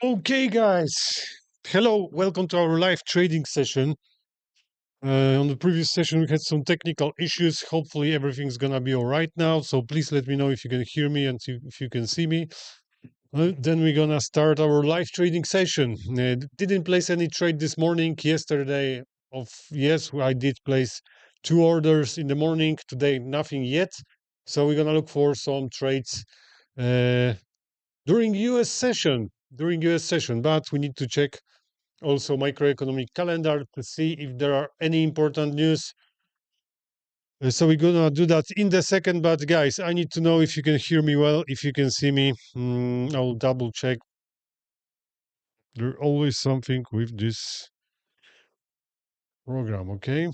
Okay, guys. Hello, welcome to our live trading session. On the previous session, we had some technical issues. Hopefully, everything's gonna be all right now. So please let me know if you can hear me and if you can see me. Then we're gonna start our live trading session. Didn't place any trade this morning. Yesterday, yes, I did place two orders in the morning. Today, nothing yet. So we're gonna look for some trades. During US session, but we need to check also microeconomic calendar to see if there are any important news. So we're gonna do that in the second, but guys, I need to know if you can hear me well, if you can see me. I'll double check. There's always something with this program, okay?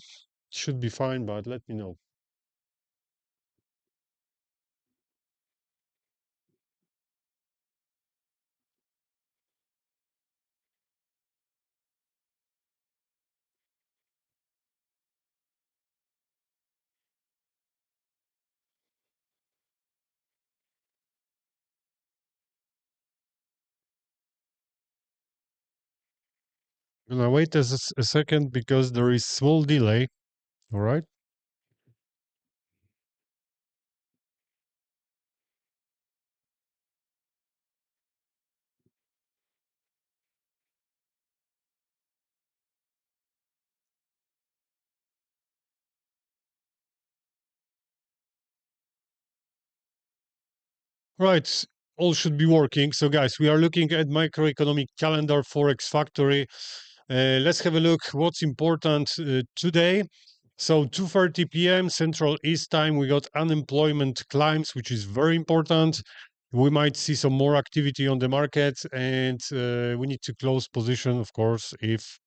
Should be fine, but let me know. Gonna wait a second because there is small delay, all right? Right, all should be working. So, guys, we are looking at macroeconomic calendar Forex Factory. Let's have a look what's important today. So 2:30 p.m. Central East Time, we got unemployment climbs, which is very important. We might see some more activity on the market, and we need to close position, of course, if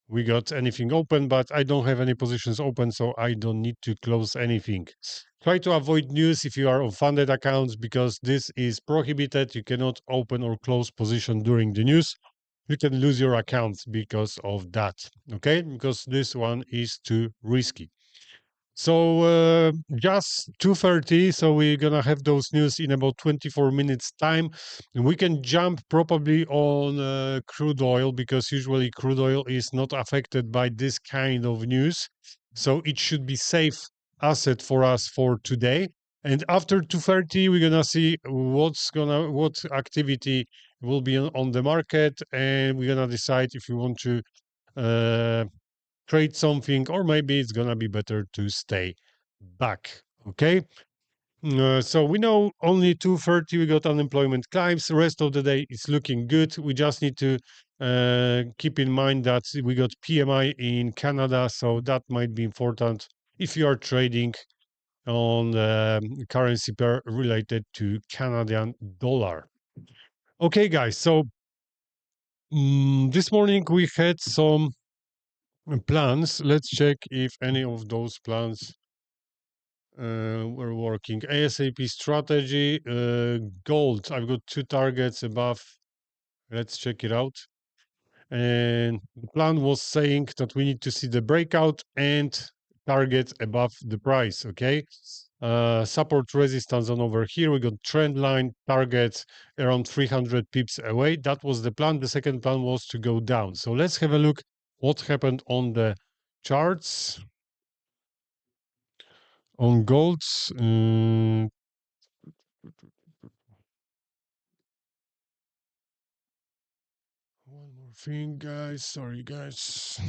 we got anything open, but I don't have any positions open, so I don't need to close anything. Try to avoid news if you are on funded accounts because this is prohibited. You cannot open or close position during the news. You can lose your accounts because of that, okay? Because this one is too risky. So just 2:30. So we're gonna have those news in about 24 minutes time. And we can jump probably on crude oil because usually crude oil is not affected by this kind of news. So it should be safe asset for us for today. And after 2:30, we're gonna see what activity will be on the market, and we're gonna decide if we want to uh, trade something, or maybe it's gonna be better to stay back. Okay. So we know only 2:30 we got unemployment climbs. The rest of the day is looking good. We just need to keep in mind that we got PMI in Canada, so that might be important if you are trading on currency pair related to Canadian dollar. Okay, guys. So this morning we had some plans. Let's check if any of those plans were working. ASAP strategy, gold. I've got two targets above. Let's check it out. And the plan was saying that we need to see the breakout and target above the price. Okay. Support resistance on over here. We got trend line targets around 300 pips away. That was the plan. The second plan was to go down. So let's have a look what happened on the charts on golds. One more thing, guys. Sorry, guys.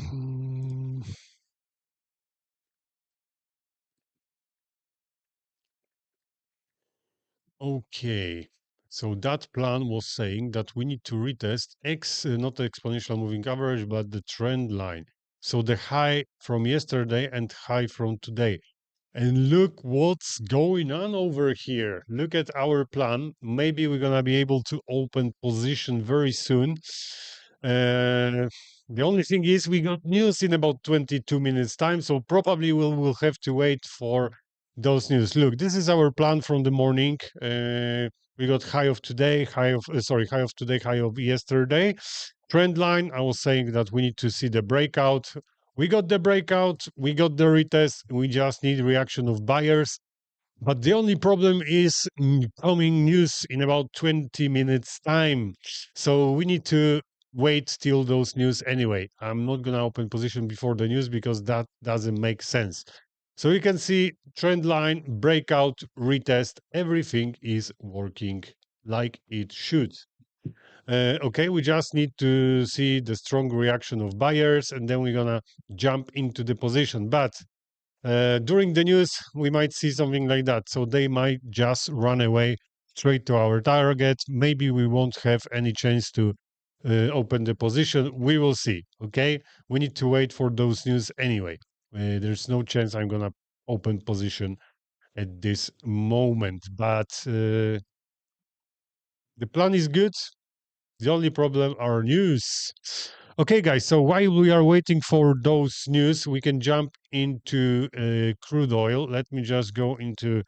Okay. So that plan was saying that we need to retest not the exponential moving average, but the trend line. So the high from yesterday and high from today. And look what's going on over here. Look at our plan. Maybe we're going to be able to open position very soon. The only thing is we got news in about 22 minutes time, so probably we'll have to wait for those news. Look, this is our plan from the morning. We got high of today, high of today, high of yesterday. Trend line, I was saying that we need to see the breakout. We got the breakout, we got the retest, we just need reaction of buyers. But the only problem is coming news in about 20 minutes time. So we need to wait till those news anyway. I'm not going to open position before the news because that doesn't make sense. So you can see trend line, breakout, retest, everything is working like it should. Okay, we just need to see the strong reaction of buyers and then we're going to jump into the position. But during the news, we might see something like that. So they might just run away straight to our target. Maybe we won't have any chance to open the position. We will see. Okay, we need to wait for those news anyway. There's no chance I'm gonna open position at this moment, but the plan is good. The only problem are news. Okay, guys. So while we are waiting for those news, we can jump into crude oil. Let me just go into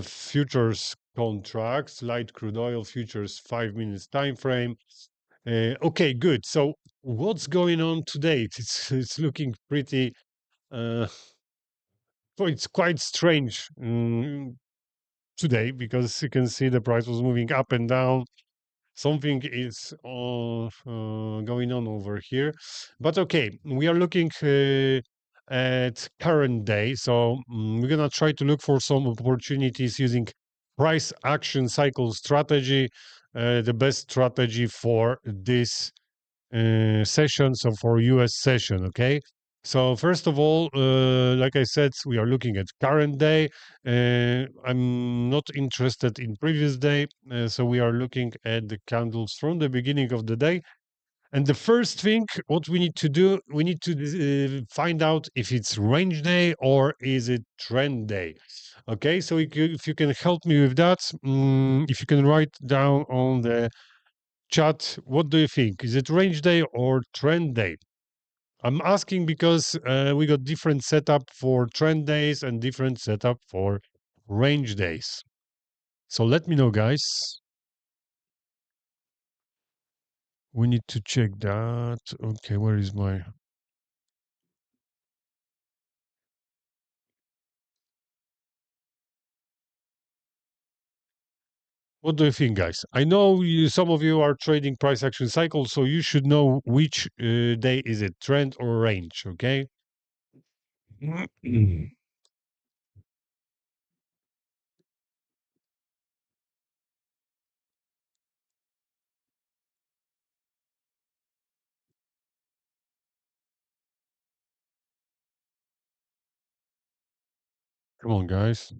futures contracts, light crude oil futures, 5 minutes time frame. Okay, good. So what's going on today? It's looking pretty. Uh, so it's quite strange today because you can see the price was moving up and down. Something is going on over here, but okay, we are looking at current day, so we're gonna try to look for some opportunities using price action cycle strategy, the best strategy for this session, so for US session. Okay, so first of all, like I said, we are looking at current day. I'm not interested in previous day, so we are looking at the candles from the beginning of the day. And the first thing, what we need to do, we need to find out if it's range day or is it trend day. Okay, so if you can help me with that, if you can write down on the chat, what do you think? Is it range day or trend day? I'm asking because we got different setup for trend days and different setup for range days. So let me know, guys. We need to check that. Okay, where is my... What do you think, guys? I know some of you are trading price action cycle, so you should know which day is it, trend or range, okay? Come on, guys.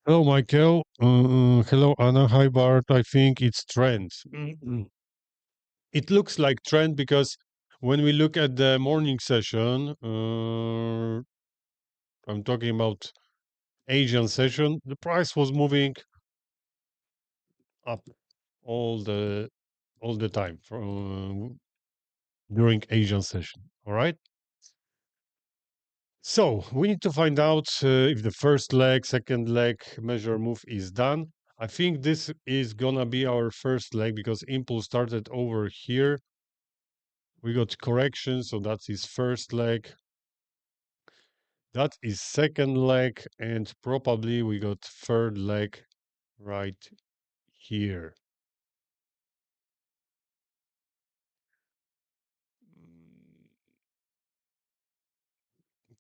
Hello, Michael. Hello, Anna. Hi, Bart. I think it's trend. It looks like trend because when we look at the morning session, I'm talking about Asian session, the price was moving up all the all the time from during Asian session. All right. So we need to find out if the first leg, second leg measure move is done. I think this is gonna be our first leg because impulse started over here. We got correction, so that's his first leg. That is second leg, and probably we got third leg right here.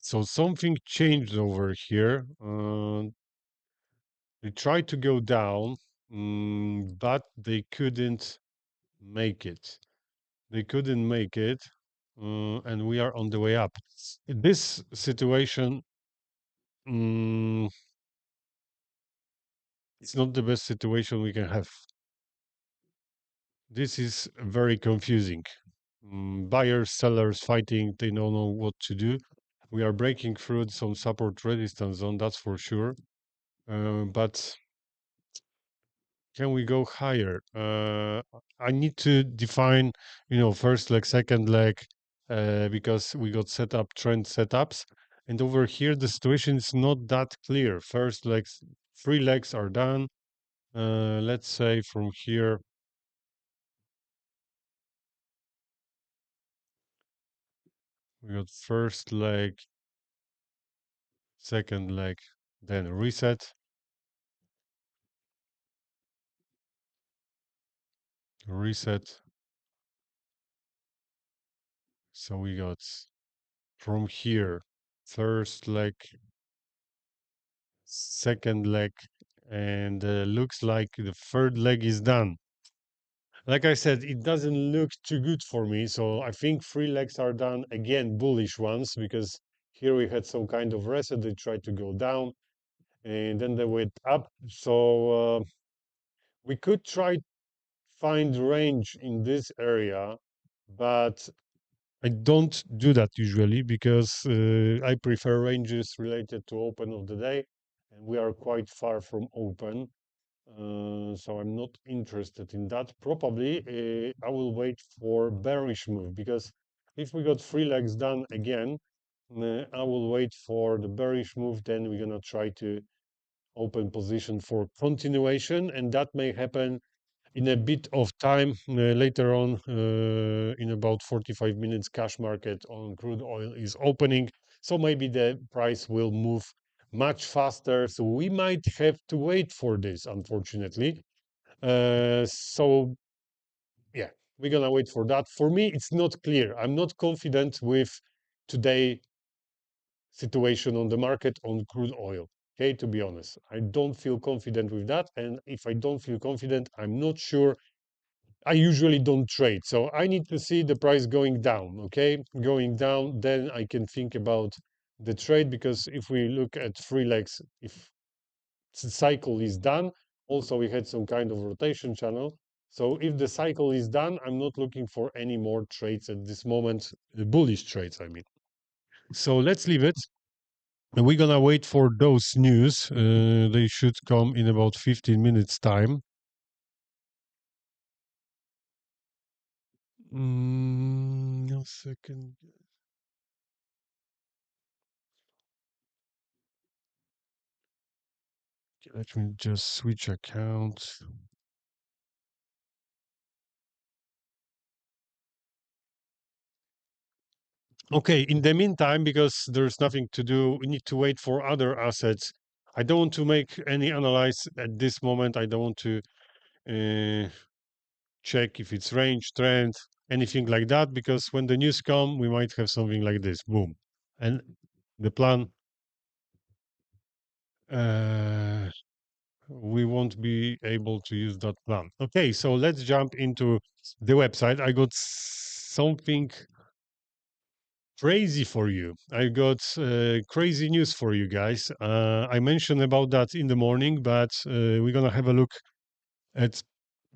So something changed over here. They tried to go down, but they couldn't make it. They couldn't make it, and we are on the way up. In this situation, mm, it's not the best situation we can have. This is very confusing. Buyers, sellers fighting, they don't know what to do. We are breaking through some support resistance zone, that's for sure. But can we go higher? I need to define, first leg, second leg, because we got set up trend setups. And over here, the situation is not that clear. First legs, three legs are done. Let's say from here, we got first leg, second leg, then reset, reset. So we got from here, first leg, second leg, and looks like the third leg is done. Like I said, it doesn't look too good for me. So I think three legs are done again, bullish ones, because here we had some kind of reset. They tried to go down and then they went up. So we could try find range in this area, but I don't do that usually because I prefer ranges related to open of the day, and we are quite far from open. So I'm not interested in that. Probably I will wait for bearish move because if we got three legs done again, I will wait for the bearish move. Then we're gonna try to open position for continuation, and that may happen in a bit of time later on. In about 45 minutes, cash market on crude oil is opening, so maybe the price will move much faster. So we might have to wait for this, unfortunately. So yeah, we're gonna wait for that. For me, it's not clear. I'm not confident with today situation on the market on crude oil. Okay, to be honest, I don't feel confident with that. And if I don't feel confident, I'm not sure. I usually don't trade. So I need to see the price going down. Okay, going down, then I can think about the trade. Because if we look at three legs, if the cycle is done, also we had some kind of rotation channel. So if the cycle is done, I'm not looking for any more trades at this moment, bullish trades, I mean. So let's leave it. And we're gonna wait for those news. They should come in about 15 minutes time. No second. Let me just switch account. Okay, in the meantime, because there's nothing to do, we need to wait for other assets. I don't want to make any analysis at this moment. I don't want to check if it's range, trend, anything like that, because when the news come, we might have something like this, boom. And the plan, we won't be able to use that plan. Okay, so let's jump into the website. I got something crazy for you. I got crazy news for you guys. I mentioned about that in the morning, but we're gonna have a look at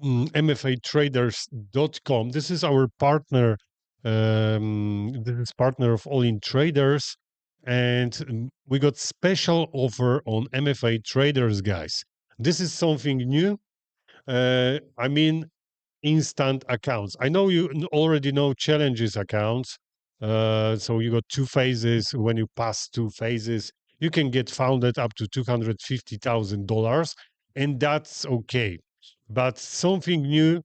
mfatraders.com. This is our partner. This is partner of ALLinTraders, and we got special offer on MFA Traders, guys. This is something new. I mean, instant accounts. I know you already know challenges accounts. So you got two phases. When you pass two phases, you can get funded up to $250,000, and that's okay. But something new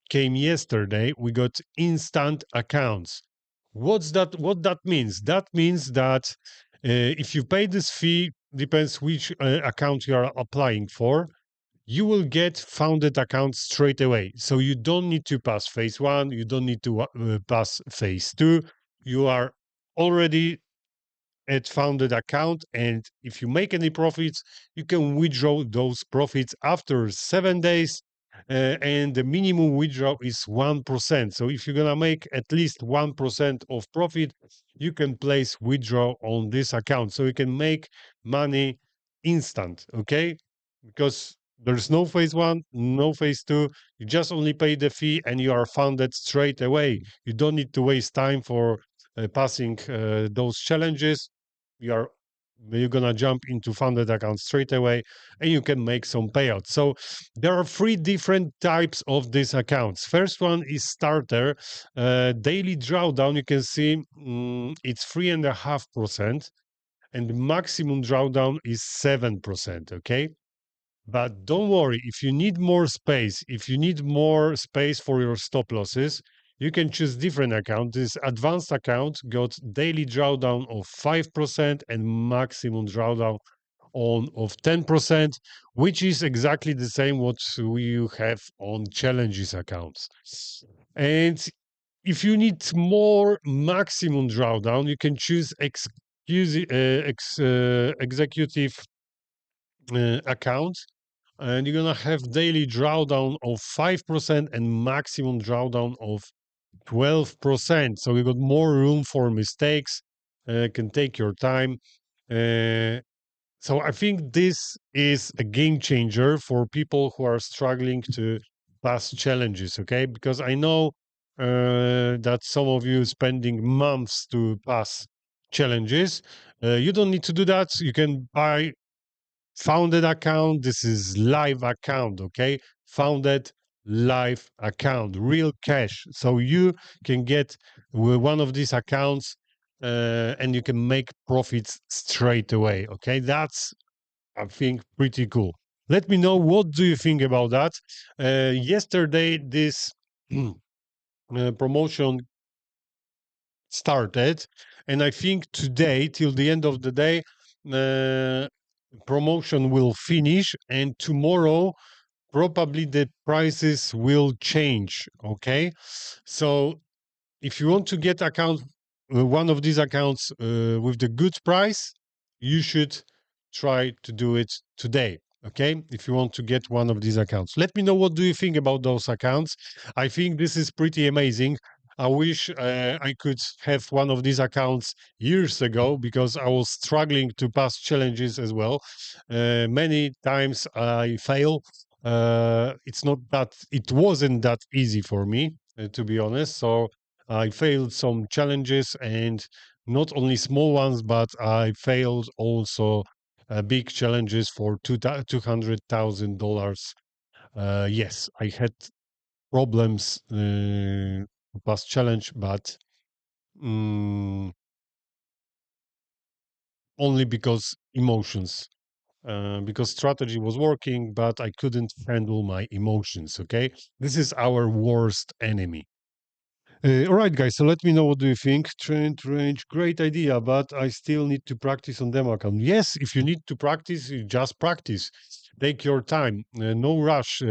came yesterday. We got instant accounts. What's that? What that means? That means that if you pay this fee, depends which account you are applying for, you will get founded account straight away. So you don't need to pass phase one, you don't need to pass phase two. You are already at founded account, and if you make any profits, you can withdraw those profits after 7 days. And the minimum withdrawal is 1%. So if you're gonna make at least 1% of profit, you can place withdrawal on this account. So you can make money instant, okay? Because there's no phase one, no phase two. You just only pay the fee and you are funded straight away. You don't need to waste time for passing those challenges. You're gonna jump into funded account straight away and you can make some payouts. So there are three different types of these accounts. First one is starter. Daily drawdown, you can see it's 3.5%, and the maximum drawdown is 7%. Okay. But don't worry, if you need more space, if you need more space for your stop losses, you can choose different account. This advanced account got daily drawdown of 5% and maximum drawdown on of 10%, which is exactly the same what you have on challenges accounts. And if you need more maximum drawdown, you can choose executive account, and you're gonna have daily drawdown of 5% and maximum drawdown of 12%. So you got more room for mistakes, can take your time. Uh, so I think this is a game changer for people who are struggling to pass challenges, okay? Because I know that some of you spending months to pass challenges. You don't need to do that. You can buy founded account. This is live account, okay? Founded live account, real cash. So you can get one of these accounts and you can make profits straight away, okay? That's, I think, pretty cool. Let me know, what do you think about that? Yesterday, this promotion started, and I think today, till the end of the day, uh, promotion will finish, and tomorrow probably the prices will change. Okay, so if you want to get account one of these accounts with the good price, you should try to do it today. Okay, if you want to get one of these accounts, let me know, what do you think about those accounts. I think this is pretty amazing. I wish I could have one of these accounts years ago, because I was struggling to pass challenges as well. Many times I fail. It's not that, it wasn't that easy for me, to be honest. So I failed some challenges, and not only small ones, but I failed also big challenges for $200,000. Yes, I had problems to pass challenge, but mm, only because emotions. Because strategy was working, but I couldn't handle my emotions. Okay, this is our worst enemy. All right, guys. So let me know, what do you think. Trend range, great idea, but I still need to practice on demo account. Yes, if you need to practice, you just practice. Take your time. No rush.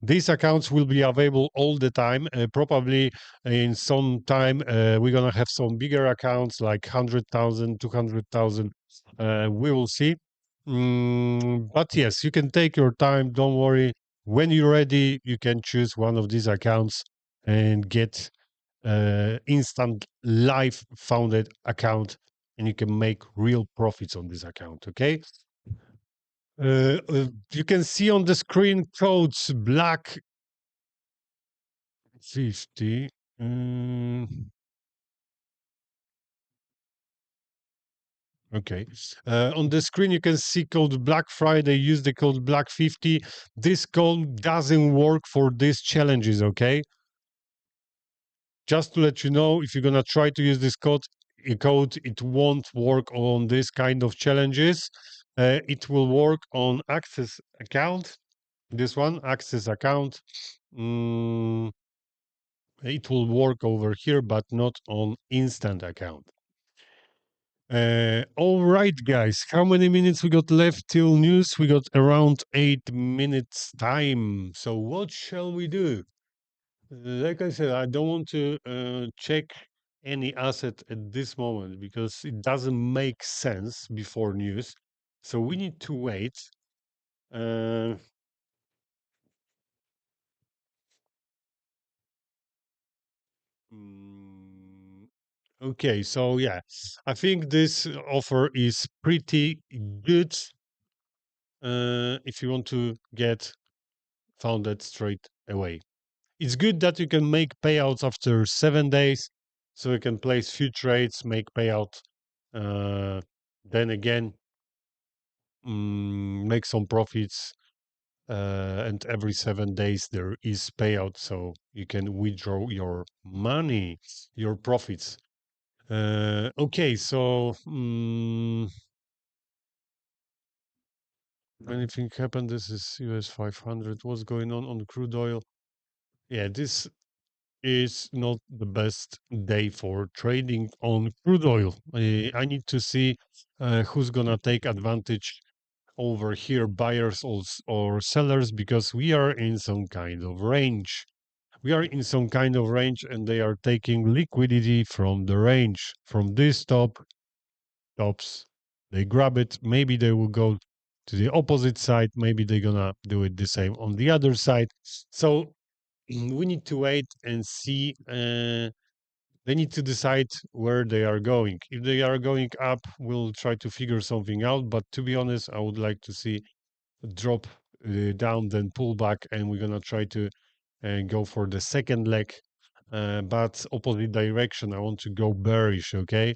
These accounts will be available all the time. Probably in some time, we're gonna have some bigger accounts like 100,000, 200,000. We will see. But yes, you can take your time. Don't worry. When you're ready, you can choose one of these accounts and get instant live founded account, and you can make real profits on this account. Okay, you can see on the screen codes black 50. Okay, on the screen you can see code Black Friday. Use the code Black 50. This code doesn't work for these challenges. Okay, just to let you know, if you're gonna try to use this code, it won't work on this kind of challenges. It will work on access account. This one, access account. Mm, it will work over here, but not on instant account. All right, guys. How many minutes we got left till news? We got around 8 minutes time. So what shall we do? Like I said, I don't want to check any asset at this moment, because it doesn't make sense before news. So we need to wait. Uh, mm, okay, so yeah, I think this offer is pretty good if you want to get founded straight away. It's good that you can make payouts after 7 days, so you can place few trades, make payout. Uh, then again, make some profits, and every 7 days there is payout, so you can withdraw your money, your profits. Okay, so anything happened? This is US 500. What's going on crude oil? Yeah, this is not the best day for trading on crude oil. I need to see who's gonna take advantage over here, buyers or sellers, because we are in some kind of range. We are in some kind of range, and they are taking liquidity from the range, from this tops. They grab it. Maybe they will go to the opposite side. Maybe they're gonna do it the same on the other side. So we need to wait and see. They need to decide where they are going. If they are going up, we'll try to figure something out. But to be honest, I would like to see a drop down, then pull back, and we're gonna try to go for the second leg, but opposite direction. I want to go bearish. Okay.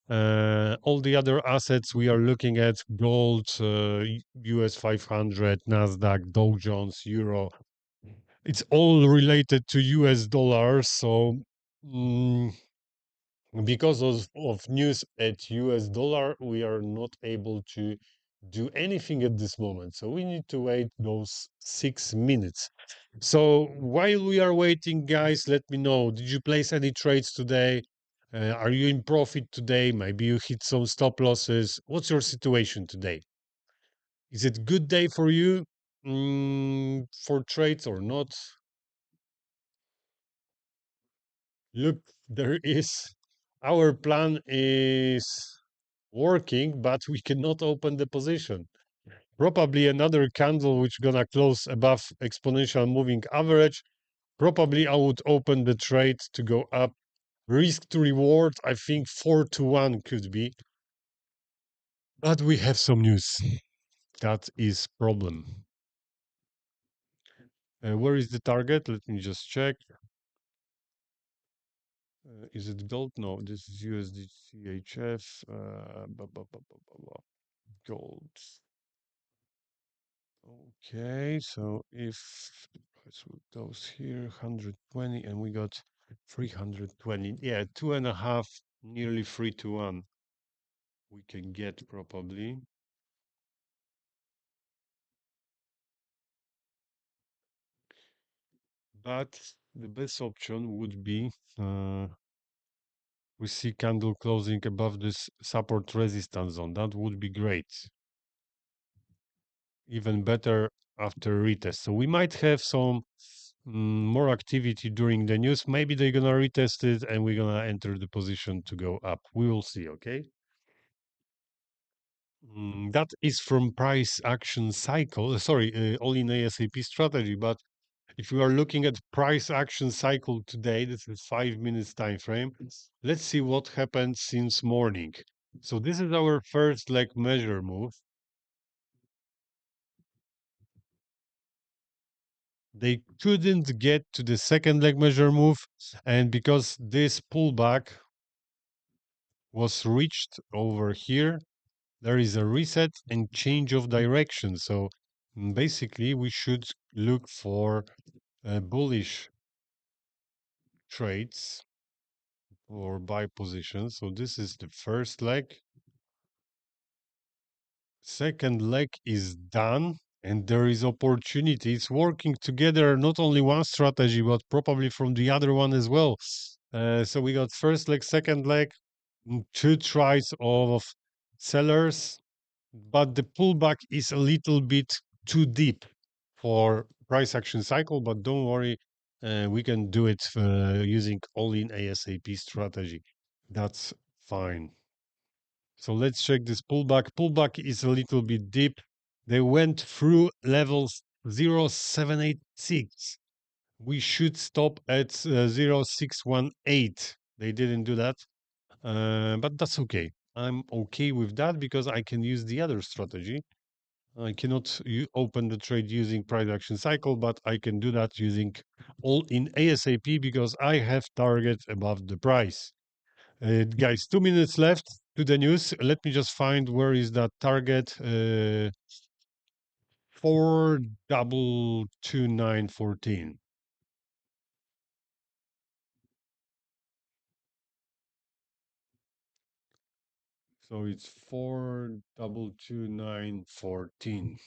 All the other assets we are looking at: gold, US 500, Nasdaq, Dow Jones, Euro. It's all related to US dollars. So mm, because of news at US dollar, we are not able to do anything at this moment. So we need to wait those 6 minutes. So while we are waiting, guys, let me know. Did you place any trades today? Are you in profit today? Maybe you hit some stop losses. What's your situation today? Is it good day for you for trades or not? Look, there is our plan is working, but we cannot open the position. Probably another candle which gonna close above exponential moving average. Probably I would open the trade to go up. Risk to reward, I think 4-1 could be. But we have some news. That is problem. Where is the target? Let me just check. Is it gold? No, this is USD CHF. Gold. Okay, so if let's put those here, 120, and we got 320. Yeah, 2.5, nearly 3-1. We can get probably. But the best option would be we see candle closing above this support resistance zone. That would be great. Even better after retest. So we might have some more activity during the news. Maybe they're gonna retest it and we're gonna enter the position to go up. We will see. Okay. That is from price action cycle. Sorry, all in ASAP strategy. But if you are looking at price action cycle today, this is 5 minutes time frame. Let's see what happened since morning. So this is our first leg measure move. They couldn't get to the second leg measure move, and because this pullback was reached over here, there is a reset and change of direction. So basically, we should look for bullish trades or buy positions. So this is the first leg. Second leg is done, and there is opportunity. It's working together, not only one strategy, but probably from the other one as well. So we got first leg, second leg, two tries of sellers, but the pullback is a little bit too deep for price action cycle. But don't worry, we can do it using all-in ASAP strategy. That's fine. So let's check this pullback. Pullback is a little bit deep. They went through levels 0786. We should stop at 0618. They didn't do that, but that's okay. I'm okay with that because I can use the other strategy. I cannot open the trade using price action cycle, but I can do that using all in ASAP because I have target above the price. Guys, 2 minutes left to the news. Let me just find where is that target. 4,229.14. So it's 4,229.14.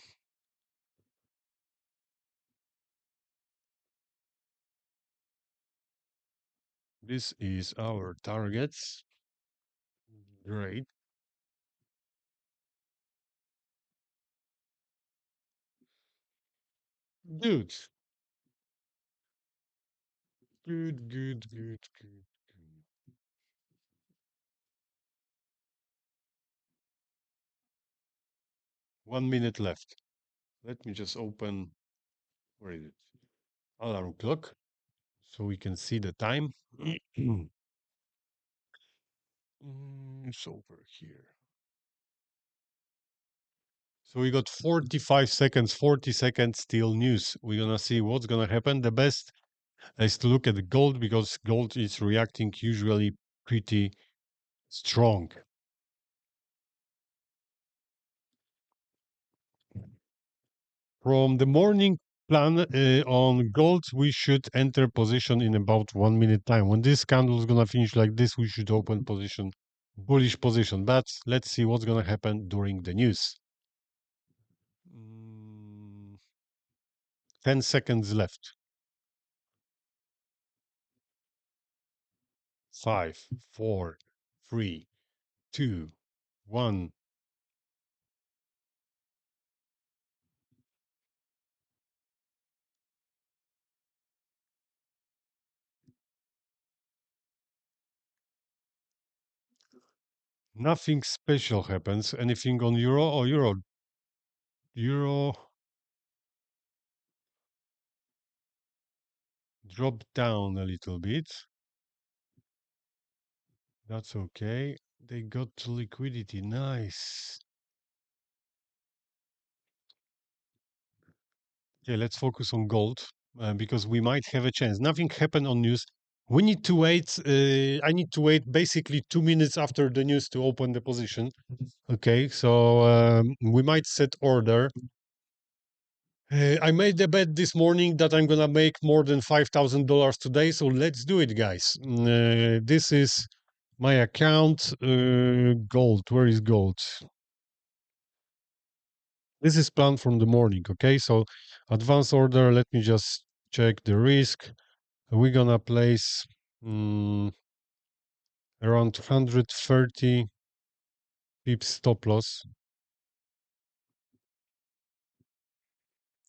This is our targets. Great. Good. Good, good, good, good, good. 1 minute left. Let me just open, where is it? Alarm clock, so we can see the time. It's over here. So we got 45 seconds, 40 seconds till news. We're gonna see what's gonna happen. The best is to look at the gold because gold is reacting usually pretty strong. From the morning plan on gold, we should enter position in about 1 minute time. When this candle is gonna finish like this, we should open position, bullish position. But let's see what's gonna happen during the news. 10 seconds left. 5, 4, 3, 2, 1. Nothing special happens. Anything on euro or euro? Euro dropped down a little bit. That's okay. They got liquidity. Nice. Okay, let's focus on gold because we might have a chance. Nothing happened on news. We need to wait. I need to wait basically 2 minutes after the news to open the position. Okay, so we might set order. I made a bet this morning that I'm gonna make more than $5,000 today. So let's do it, guys. This is my account. Gold. Where is gold? This is planned from the morning. Okay, so advance order. Let me just check the risk. We're gonna place around 130 pips stop loss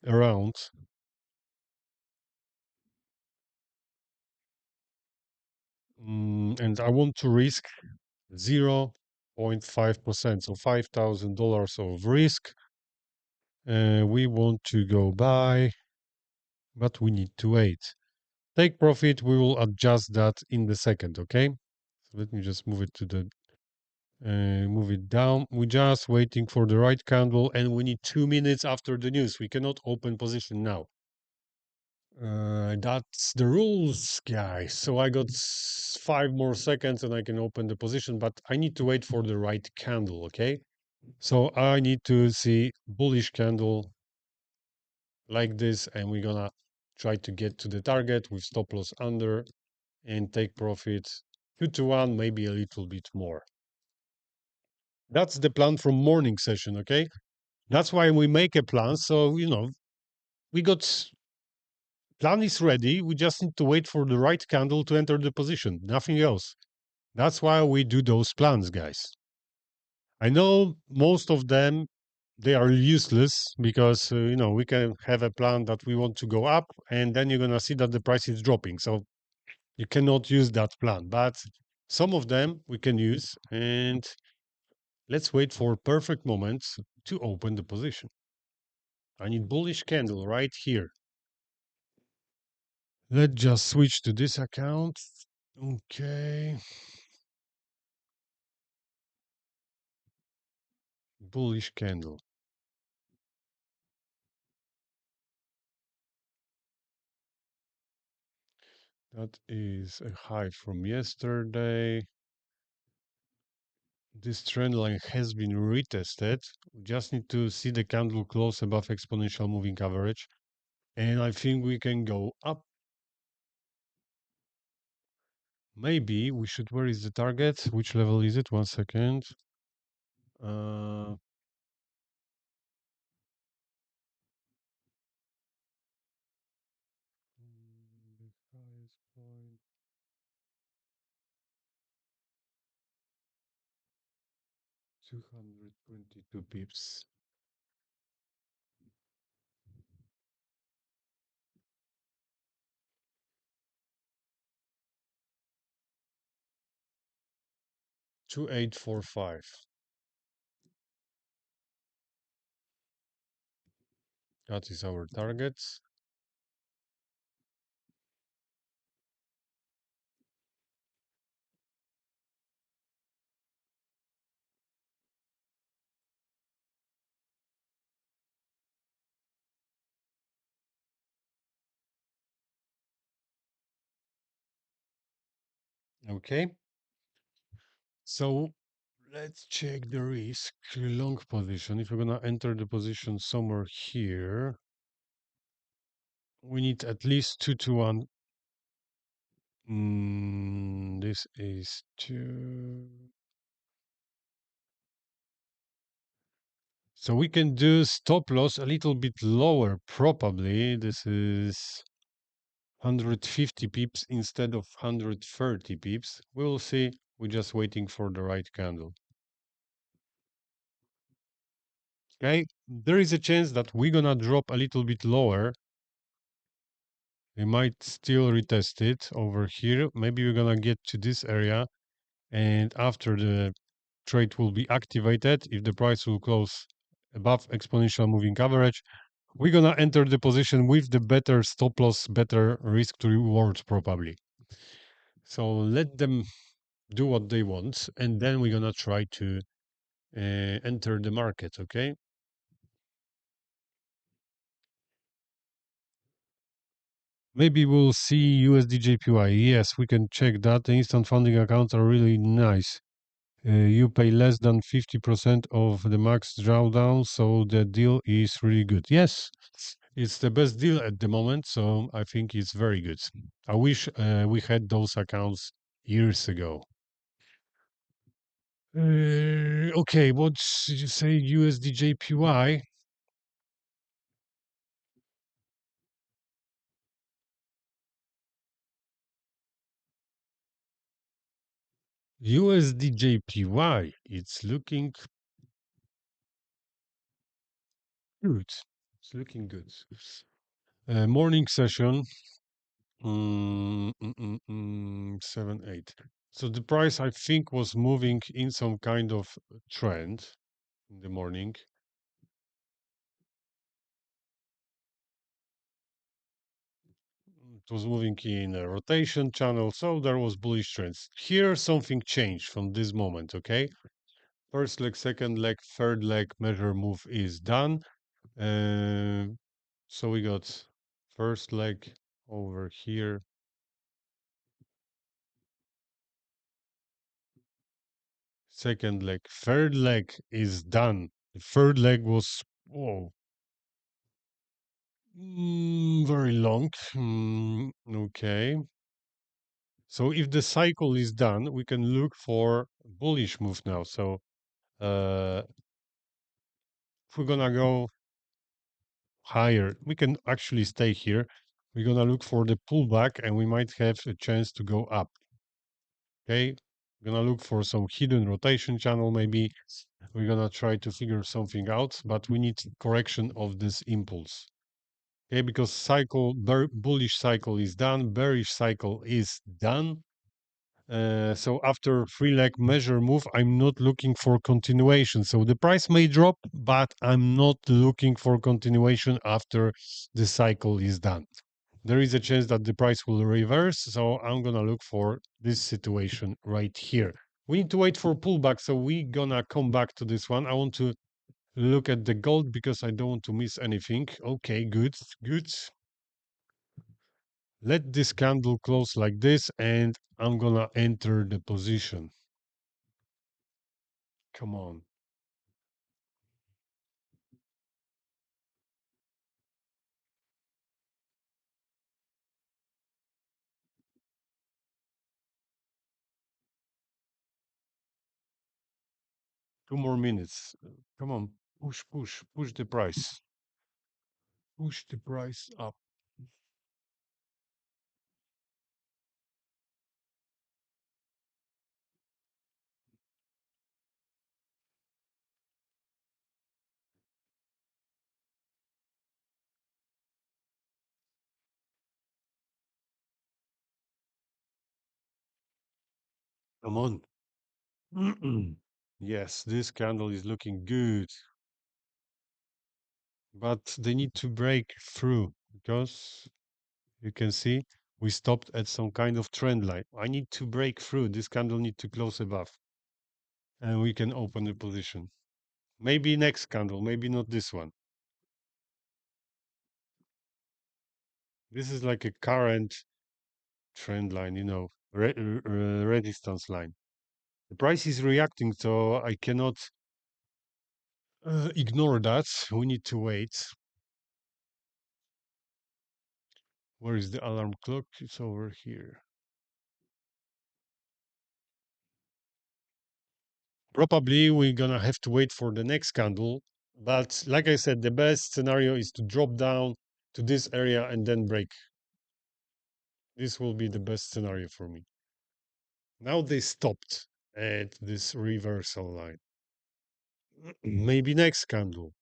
around. And I want to risk 0.5%, so $5,000 of risk. We want to go buy, but we need to wait. Take profit, we will adjust that in the second, okay? So let me just move it to the move it down. We're just waiting for the right candle and we need 2 minutes after the news. We cannot open position now. That's the rules, guys. So I got 5 more seconds and I can open the position, but I need to wait for the right candle, okay? So I need to see bullish candle like this, and we're gonna try to get to the target with stop loss under and take profit 2 to 1, maybe a little bit more. That's the plan from morning session, okay? That's why we make a plan. So, we got plan is ready. We just need to wait for the right candle to enter the position. Nothing else. That's why we do those plans, guys. I know most of them they are useless because we can have a plan that we want to go up and then you're going to see that the price is dropping. So you cannot use that plan, but some of them we can use, and let's wait for perfect moments to open the position. I need bullish candle right here. Let's just switch to this account. Okay. Bullish candle. That is a high from yesterday. This trend line has been retested. We just need to see the candle close above exponential moving average. And I think we can go up. Maybe we should, where is the target? Which level is it? 1 second. Uh, 222 pips. Two 845. That is our target. Okay. So let's check the risk. Long position. If we're gonna enter the position somewhere here, we need at least 2 to 1. This is 2. So we can do stop loss a little bit lower, probably. This is 150 pips instead of 130 pips. We'll see. We're just waiting for the right candle. Okay, there is a chance that we're gonna drop a little bit lower. We might still retest it over here. Maybe we're gonna get to this area, and after the trade will be activated, if the price will close above exponential moving average, we're gonna enter the position with the better stop loss, better risk to reward probably. So let them do what they want, and then we're gonna try to enter the market. Okay. Maybe we'll see USD Yes, we can check that. The instant funding accounts are really nice. You pay less than 50% of the max drawdown, so the deal is really good. Yes, it's the best deal at the moment, so I think it's very good. I wish we had those accounts years ago. Okay, what did you say? USD USD it's looking good. It's looking good. Morning session, 7, 8. So the price, I think, was moving in some kind of trend in the morning. It was moving in a rotation channel, so there was bullish trends. Here, something changed from this moment, okay? First leg, second leg, third leg measure move is done. So we got first leg over here. Second leg, third leg is done. The third leg was, whoa, very long. Okay. So if the cycle is done, we can look for bullish move now. So uh, if we're gonna go higher, we can actually stay here. We're gonna look for the pullback, and we might have a chance to go up. Okay, we're gonna look for some hidden rotation channel. Maybe we're gonna try to figure something out, but we need correction of this impulse. Okay, because bullish cycle is done, bearish cycle is done. So after 3 leg measure move, I'm not looking for continuation. So the price may drop, but I'm not looking for continuation after the cycle is done. There is a chance that the price will reverse. So I'm gonna look for this situation right here. We need to wait for pullback. So we're gonna come back to this one. I want to look at the gold because I don't want to miss anything. Okay, good, good. Let this candle close like this, and I'm gonna enter the position. Come on. Two more minutes. Come on. Push, push, push the price. Push the price up. Come on. Yes, this candle is looking good, but they need to break through because you can see we stopped at some kind of trend line. I need to break through. This candle need to close above and we can open the position. Maybe next candle, maybe not this one. This is like a current trend line, resistance line. The price is reacting, so I cannot ignore that. We need to wait. Where is the alarm clock? It's over here. Probably we're gonna have to wait for the next candle. But like I said, the best scenario is to drop down to this area and then break. This will be the best scenario for me. Now they stopped at this reversal line. Maybe next candle.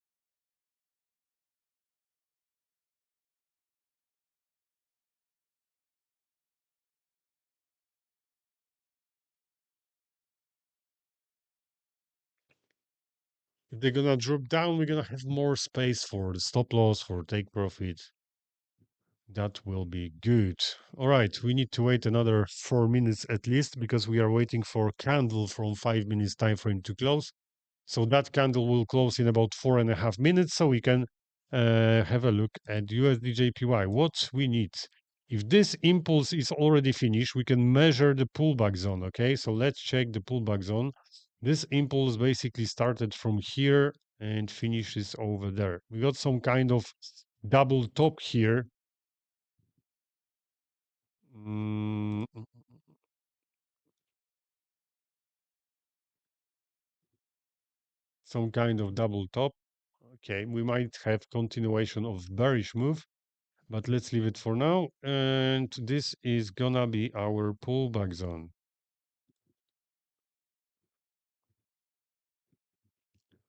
If they're gonna drop down, we're gonna have more space for the stop loss, for take profit. That will be good. All right, we need to wait another 4 minutes at least because we are waiting for candle from 5 minutes time frame to close. So that candle will close in about 4.5 minutes. So we can have a look at USD/JPY. What we need. If this impulse is already finished, we can measure the pullback zone. Okay, so let's check the pullback zone. This impulse basically started from here and finishes over there. We got some kind of double top here. Mm, some kind of double top. Okay, we might have continuation of bearish move, but let's leave it for now. And this is gonna be our pullback zone.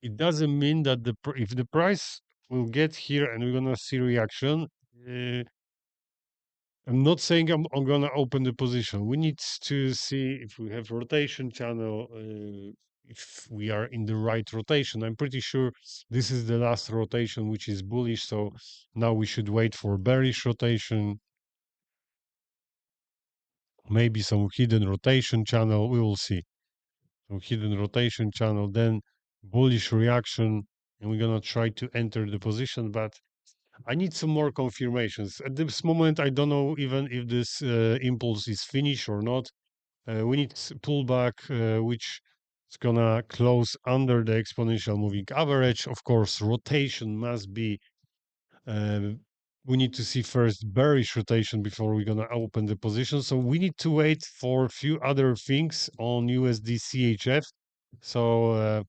It doesn't mean that if the price will get here and we're gonna see reaction, uh, I'm not saying I'm gonna open the position. We need to see if we have rotation channel, if we are in the right rotation. I'm pretty sure this is the last rotation, which is bullish. So now we should wait for bearish rotation, maybe some hidden rotation channel. We will see. Some hidden rotation channel, then bullish reaction, and we're gonna try to enter the position, but I need some more confirmations. At this moment, I don't know even if this impulse is finished or not. We need pullback, which is gonna close under the exponential moving average. Of course, rotation must be. Uh, we need to see first bearish rotation before we're gonna open the position. So we need to wait for a few other things on USD CHF. So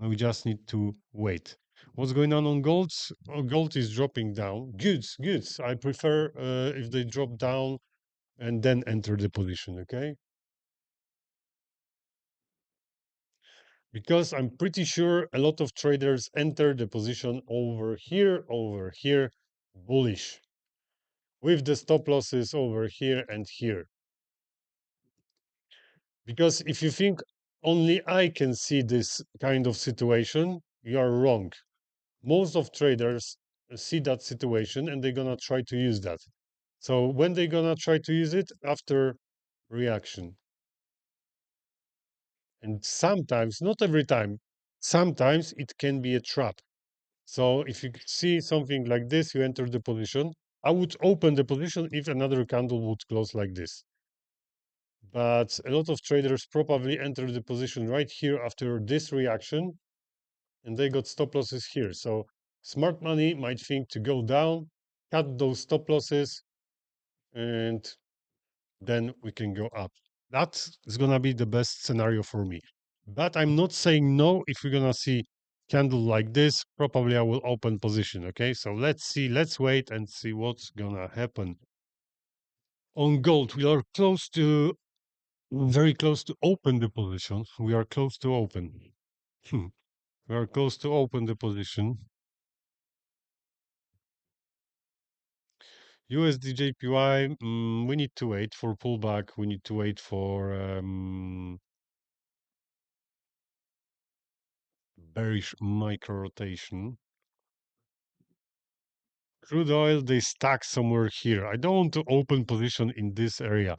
we just need to wait. What's going on gold? Oh, gold is dropping down. Good, good. I prefer if they drop down and then enter the position, okay? Because I'm pretty sure a lot of traders enter the position over here, bullish, with the stop losses over here and here. Because if you think only I can see this kind of situation, you are wrong. Most of traders see that situation and they're gonna try to use that. So when they're gonna try to use it? After reaction. And sometimes, not every time, sometimes it can be a trap. So if you see something like this, you enter the position. I would open the position if another candle would close like this. But a lot of traders probably enter the position right here after this reaction, and they got stop losses here. So smart money might think to go down, cut those stop losses, and then we can go up. That is gonna be the best scenario for me. But I'm not saying no. If we're gonna see candle like this, probably I will open position. Okay, so let's see. Let's wait and see what's gonna happen. On gold, we are close to, very close to open the position. We are close to open. We are close to open the position. USD JPY, we need to wait for pullback. We need to wait for bearish micro rotation. Crude oil, they stack somewhere here. I don't want to open position in this area.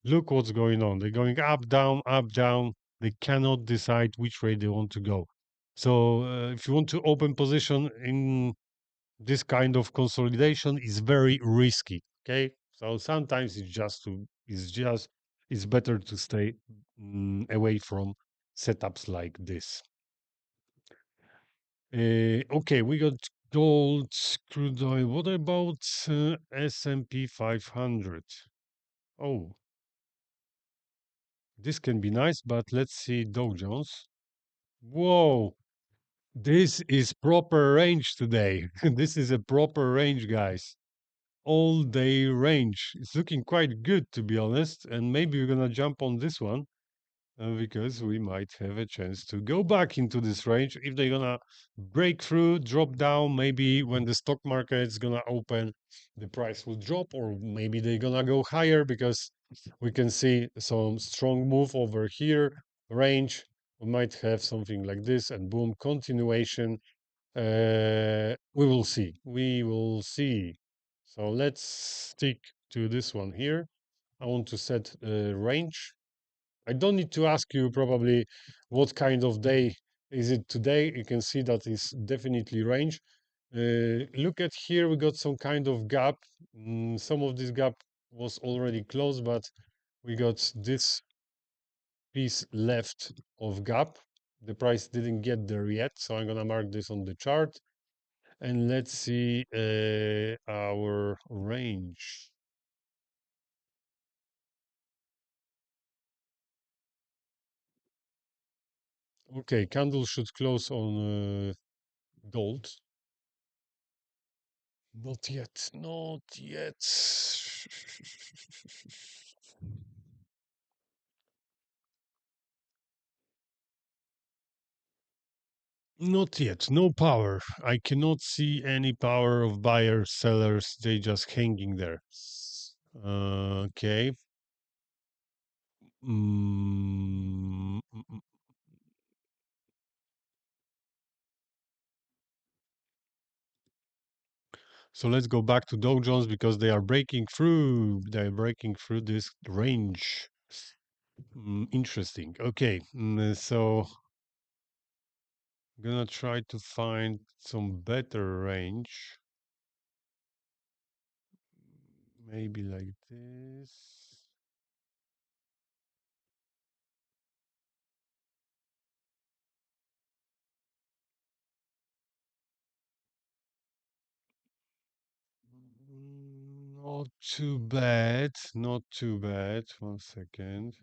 Look what's going on. They're going up, down, up, down. They cannot decide which way they want to go. So if you want to open position in this kind of consolidation, is very risky. Okay, so sometimes it's better to stay away from setups like this. Okay, we got gold, crude oil. What about S&P 500? Oh, this can be nice, but let's see Dow Jones. Whoa, this is proper range today. This is a proper range, guys. All day range. It's looking quite good, to be honest. And maybe we're gonna jump on this one because we might have a chance to go back into this range. If they're gonna break through, drop down, maybe when the stock market is gonna open, the price will drop, or maybe they're gonna go higher because we can see some strong move over here. Range, we might have something like this, and boom, continuation. We will see. We will see. So let's stick to this one here. I want to set a range. I don't need to ask you probably what kind of day is it today. You can see that is definitely range. Look at here, we got some kind of gap. Some of this gap was already closed, but we got this piece left of gap. The price didn't get there yet, so I'm gonna mark this on the chart. And let's see our range. Okay, candle should close on gold. Not yet, not yet. Not yet, no power. I cannot see any power of buyers, sellers. They just hanging there. Okay. Mm, mm, mm. So let's go back to Dow Jones because they are breaking through. They are breaking through this range. Interesting. Okay, so I'm gonna try to find some better range. Maybe like this. Not too bad. Not too bad. 1 second.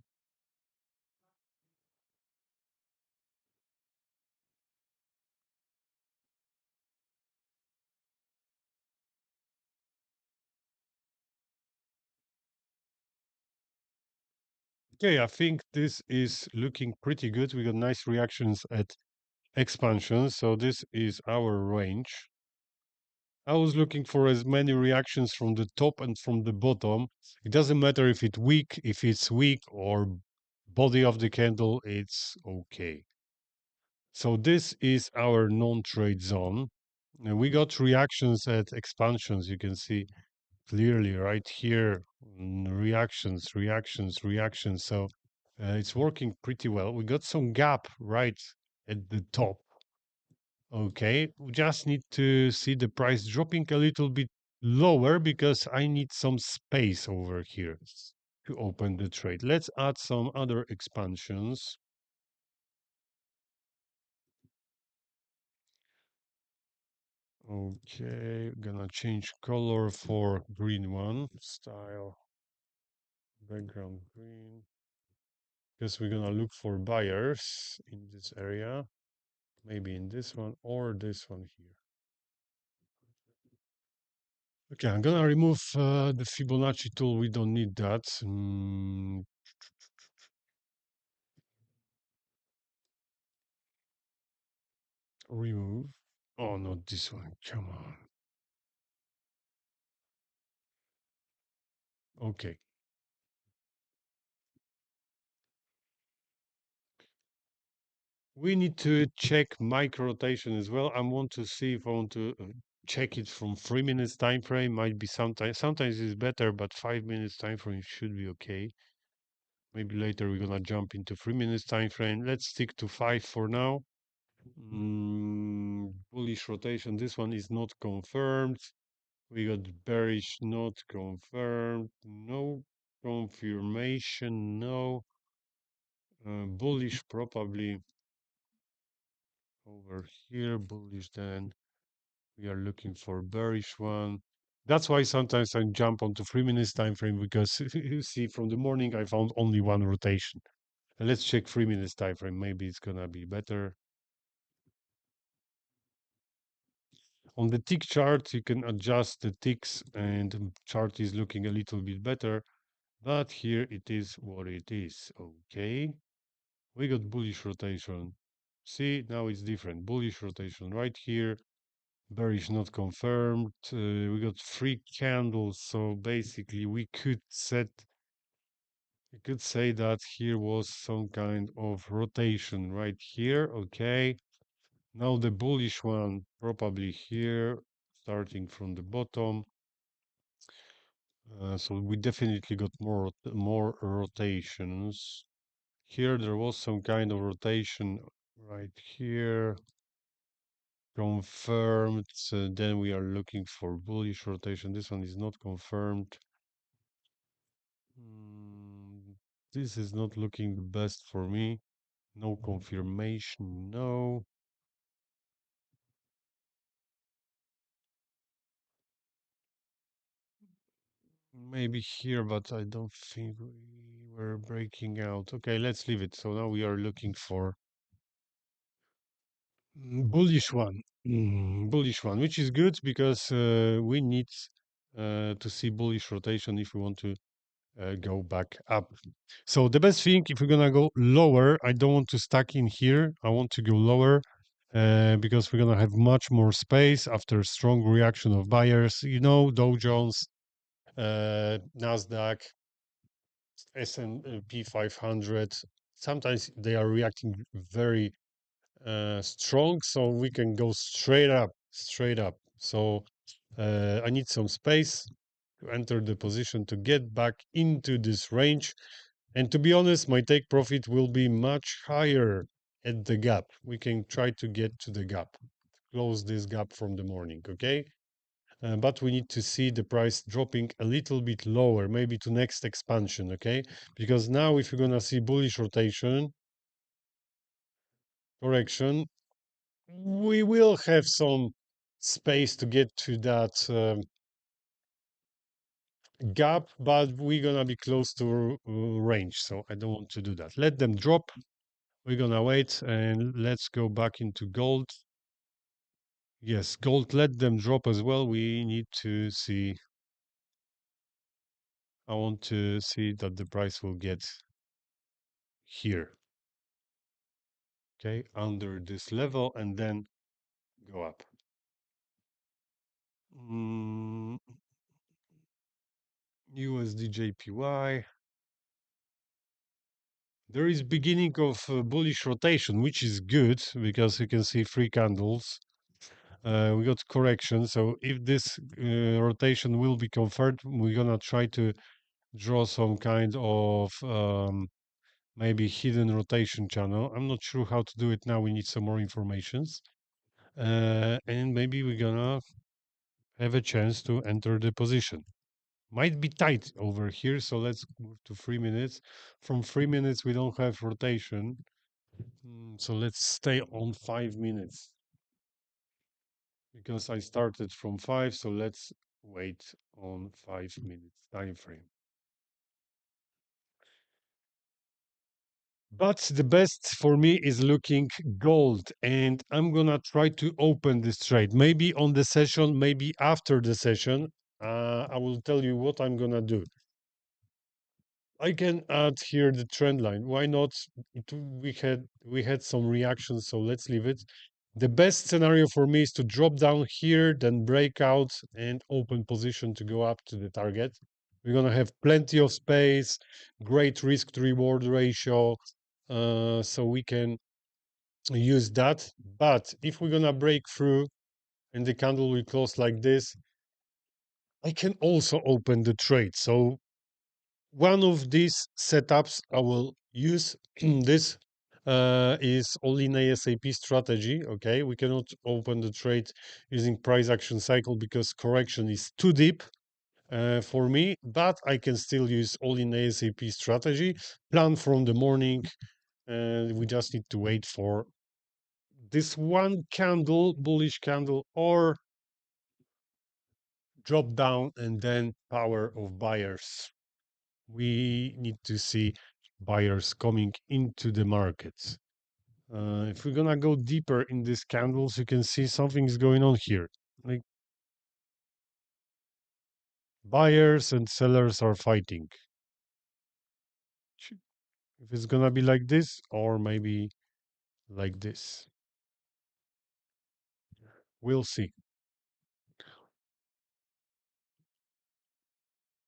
Okay, I think this is looking pretty good. We got nice reactions at expansion. So this is our range. I was looking for as many reactions from the top and from the bottom. It doesn't matter if it's weak or body of the candle, it's okay. So this is our non-trade zone. And we got reactions at expansions. You can see clearly right here, reactions, reactions, reactions. So it's working pretty well. We got some gap right at the top. Okay, we just need to see the price dropping a little bit lower because I need some space over here to open the trade. Let's add some other expansions. Okay, gonna change color for green one, style, background green, because we're gonna look for buyers in this area, maybe in this one or this one here. Okay, I'm gonna remove the Fibonacci tool. We don't need that. Remove. Oh, not this one. Come on. Okay. We need to check micro rotation as well. I want to see if I want to check it from 3 minutes time frame. Might be sometimes it's better, but 5 minutes time frame should be okay. Maybe later we're gonna jump into 3 minutes time frame. Let's stick to 5 for now. Bullish rotation. This one is not confirmed. We got bearish not confirmed. No confirmation. No. Bullish probably over here. Bullish then. We are looking for bearish one. That's why sometimes I jump onto 3 minutes time frame because you see from the morning I found only one rotation. And let's check 3 minutes time frame. Maybe it's gonna be better. On the tick chart, you can adjust the ticks and the chart is looking a little bit better. But here it is what it is. Okay. We got bullish rotation. See, now it's different. Bullish rotation right here. Bearish not confirmed. We got 3 candles. So basically we could say that here was some kind of rotation right here. Okay. Now the bullish one probably here, starting from the bottom. So we definitely got more rotations. Here there was some kind of rotation right here, confirmed. So then we are looking for bullish rotation. This one is not confirmed. This is not looking the best for me. No confirmation, no. Maybe here, but I don't think we were breaking out. Okay, let's leave it. So now we are looking for bullish one. Bullish one, which is good because we need to see bullish rotation if we want to go back up. So the best thing, if we're gonna go lower, I don't want to stack in here. I want to go lower because we're gonna have much more space after strong reaction of buyers. You know, Dow Jones, Nasdaq, S&P 500. Sometimes they are reacting very strong, so we can go straight up, straight up. So I need some space to enter the position to get back into this range. And to be honest, my take profit will be much higher at the gap. We can try to get to the gap, close this gap from the morning, okay? But we need to see the price dropping a little bit lower, maybe to next expansion, okay? Because now if you're gonna see bullish rotation, correction, we will have some space to get to that gap, but we're gonna be close to range, so I don't want to do that. Let them drop. We're gonna wait and let's go back into gold. Yes, gold, let them drop as well. We need to see. I want to see that the price will get here, okay, under this level and then go up. USD JPY. There is beginning of bullish rotation, which is good because you can see 3 candles. We got correction. So if this rotation will be confirmed, we're gonna try to draw some kind of maybe hidden rotation channel. I'm not sure how to do it now. We need some more informations. And maybe we're gonna have a chance to enter the position. Might be tight over here, so let's move to 3 minutes. From 3 minutes, we don't have rotation. So let's stay on 5 minutes because I started from 5. So let's wait on 5 minutes time frame. But the best for me is looking gold, and I'm gonna try to open this trade. Maybe on the session, maybe after the session. I will tell you what I'm gonna do. I can add here the trend line. Why not? We had some reactions, so let's leave it. The best scenario for me is to drop down here, then break out and open position to go up to the target. We're gonna have plenty of space, great risk to reward ratio, so we can use that. But if we're gonna break through and the candle will close like this, I can also open the trade. So one of these setups I will use this is all-in ASAP strategy. Okay, we cannot open the trade using price action cycle because correction is too deep for me, but I can still use all-in ASAP strategy, plan from the morning, and we just need to wait for this one candle, bullish candle, or drop down, and then power of buyers. We need to see buyers coming into the markets. If we're gonna go deeper in these candles, you can see something's going on here. Like buyers and sellers are fighting. If it's gonna be like this, or maybe like this, we'll see.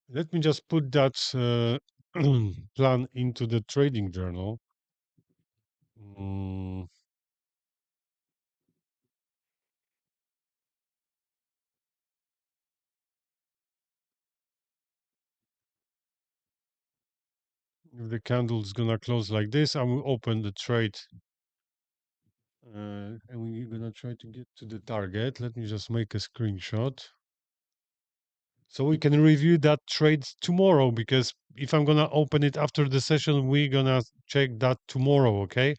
Let me just put that plan into the trading journal. Mm, if the candle is gonna close like this, I will open the trade, and we're gonna try to get to the target. Let me just make a screenshot so we can review that trade tomorrow. Because if I'm gonna open it after the session, we're gonna check that tomorrow. Okay.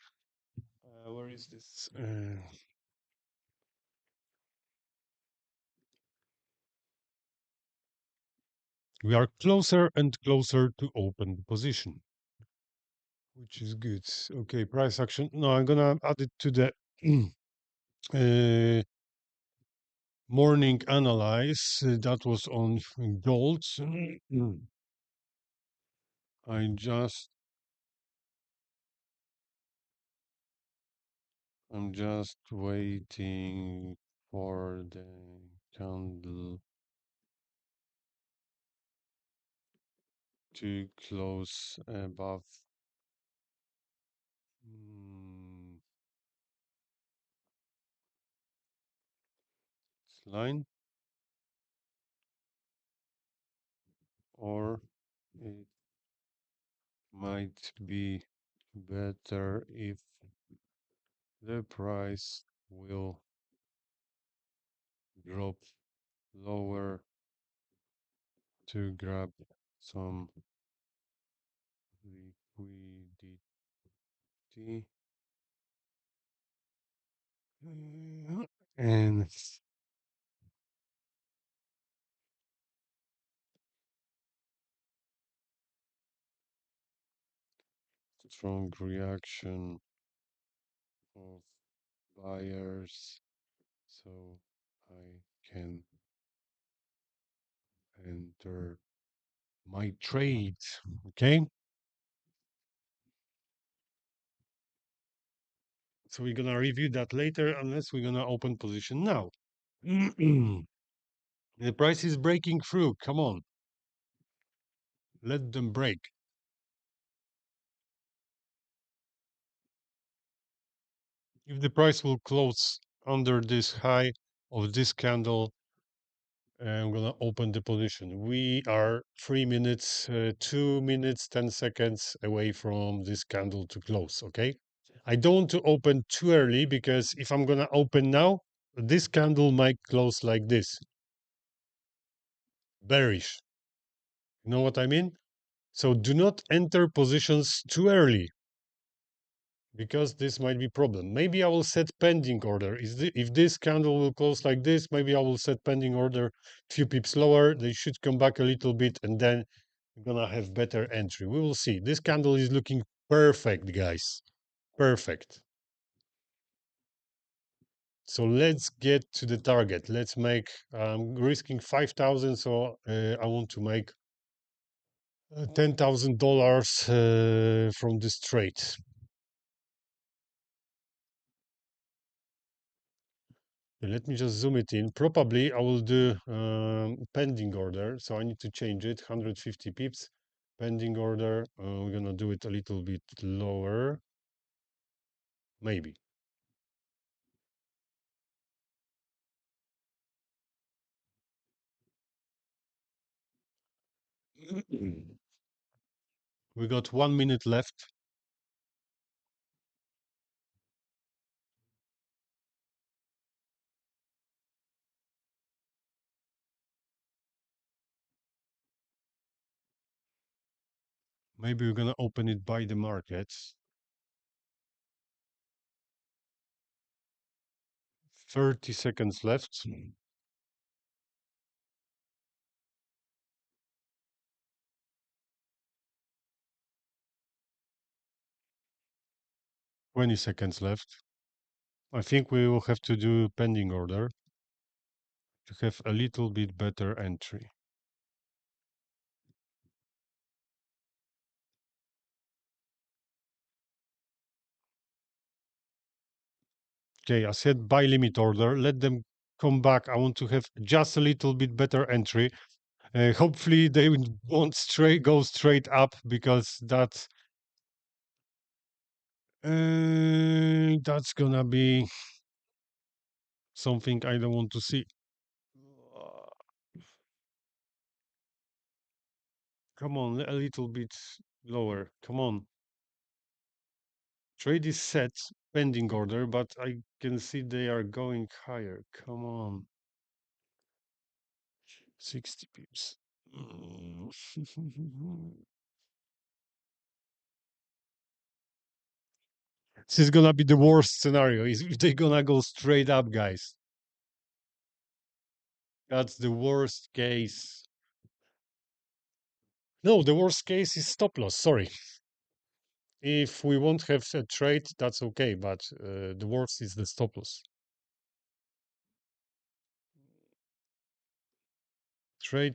Where is this? We are closer and closer to open the position, which is good. Okay, price action. No, I'm gonna add it to the uh, morning analyze. That was on gold. I just, I'm just waiting for the candle to close above mm, this line, or it might be better if the price will drop lower to grab some liquidity. And strong reaction of buyers, so I can enter my trade. Okay, so we're gonna review that later, unless we're gonna open position now. The price is breaking through. Come on, let them break. If the price will close under this high of this candle, I'm gonna open the position. We are 3 minutes, 2 minutes, 10 seconds away from this candle to close. Okay, I don't want to open too early, because if I'm gonna open now, this candle might close like this, bearish. You know what I mean? So do not enter positions too early, because this might be problem. Maybe I will set pending order. If this candle will close like this, maybe I will set pending order few pips lower. They should come back a little bit, and then we're gonna have better entry. We will see. This candle is looking perfect, guys. Perfect. So let's get to the target. Let's make, I'm risking 5,000, so I want to make $10,000 from this trade. Okay, let me just zoom it in. Probably I will do pending order. So I need to change it, 150 pips. Pending order. We're going to do it a little bit lower. Maybe. We got 1 minute left. Maybe we're going to open it by the markets. 30 seconds left. 20 seconds left. I think we will have to do pending order to have a little bit better entry. Okay, I said buy limit order. Let them come back. I want to have just a little bit better entry. Hopefully they won't go straight up because that's gonna be something I don't want to see. Come on, a little bit lower. Come on. Trade is set, pending order, but I can see they are going higher. Come on. 60 pips. Mm. This is gonna be the worst scenario. Is if they're gonna go straight up, guys. That's the worst case. No, the worst case is stop loss. Sorry. If we won't have a trade, that's okay. But the worst is the stop loss. Trade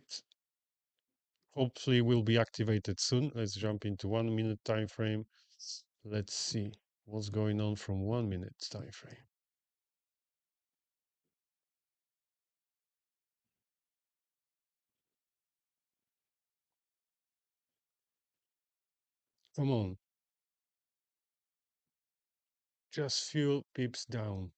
hopefully will be activated soon. Let's jump into 1 minute time frame. Let's see what's going on from 1 minute time frame. Come on. Just few pips down.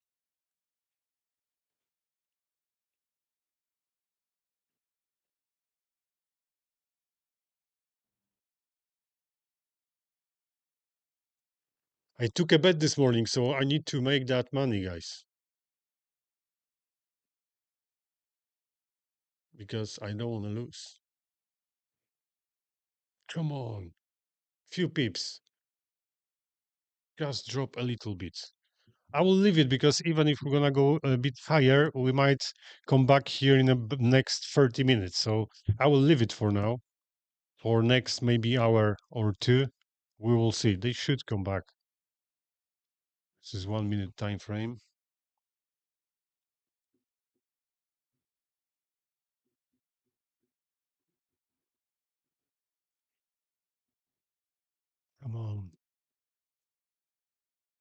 I took a bet this morning, so I need to make that money, guys. Because I don't want to lose. Come on. Few pips. Just drop a little bit. I will leave it because even if we're gonna go a bit higher, we might come back here in the next 30 minutes. So I will leave it for now. For next maybe hour or two, we will see. They should come back. This is 1 minute time frame. Come on.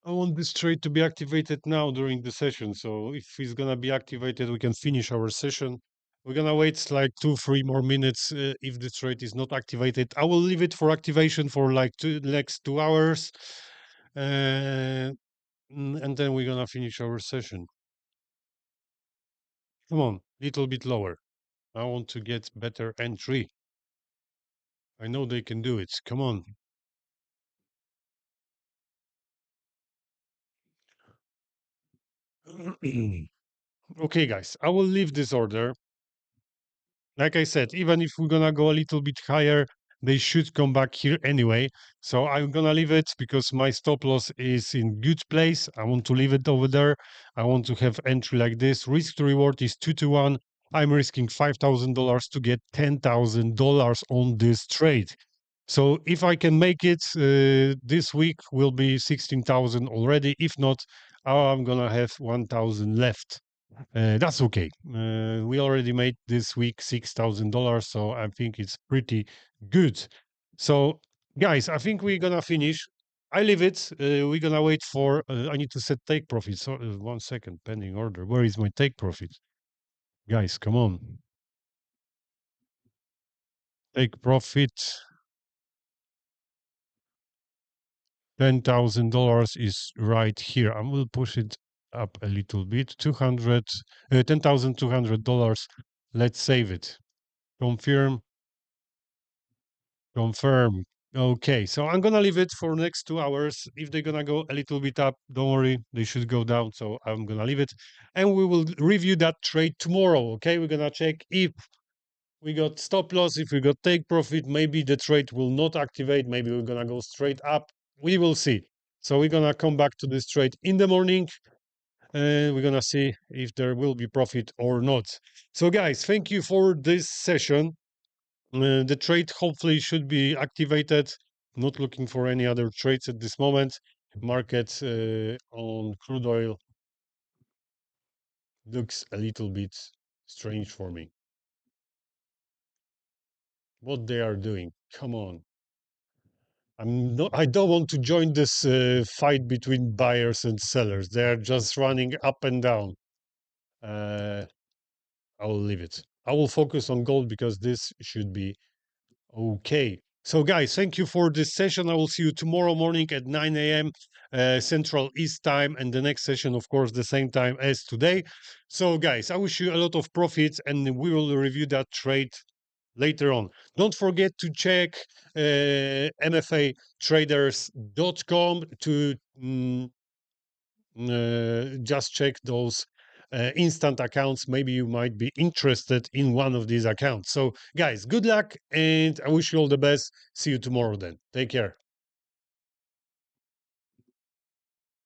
I want this trade to be activated now during the session. So if it's gonna be activated, we can finish our session. We're gonna wait like 2-3 more minutes. If the trade is not activated, I will leave it for activation for like next 2 hours, and then we're gonna finish our session. Come on, little bit lower. I want to get better entry. I know they can do it. Come on. Okay, guys, I will leave this order. Like I said, even if we're gonna go a little bit higher, they should come back here anyway. So I'm gonna leave it because my stop loss is in good place. I want to leave it over there. I want to have entry like this. Risk to reward is 2-1. I'm risking $5,000 to get $10,000 on this trade. So if I can make it this week, will be 16,000 already. If not, I'm gonna have 1,000 left. That's okay. We already made this week $6,000, so I think it's pretty good. So, guys, I think we're gonna finish. I leave it. We're gonna wait for. I need to set take profit. So 1 second, pending order. Where is my take profit, guys? Come on, take profit. $10,000 is right here. I will push it up a little bit. $10,200. Let's save it. Confirm. Confirm. Okay, so I'm gonna leave it for next 2 hours. If they're gonna go a little bit up, don't worry, they should go down. So I'm gonna leave it, and we will review that trade tomorrow. Okay, we're gonna check if we got stop loss, if we got take profit. Maybe the trade will not activate. Maybe we're gonna go straight up. We will see. So we're gonna come back to this trade in the morning, and we're gonna see if there will be profit or not. So guys, thank you for this session. The trade hopefully should be activated. Not looking for any other trades at this moment. Market on crude oil looks a little bit strange for me. What they are doing? Come on. I don't want to join this fight between buyers and sellers. They are just running up and down. I will leave it. I will focus on gold because this should be okay. So, guys, thank you for this session. I will see you tomorrow morning at 9 a.m. Central East Time, and the next session, of course, the same time as today. So, guys, I wish you a lot of profits, and we will review that trade later on. Don't forget to check mfatraders.com to just check those instant accounts. Maybe you might be interested in one of these accounts. So, guys, good luck, and I wish you all the best. See you tomorrow then. Take care.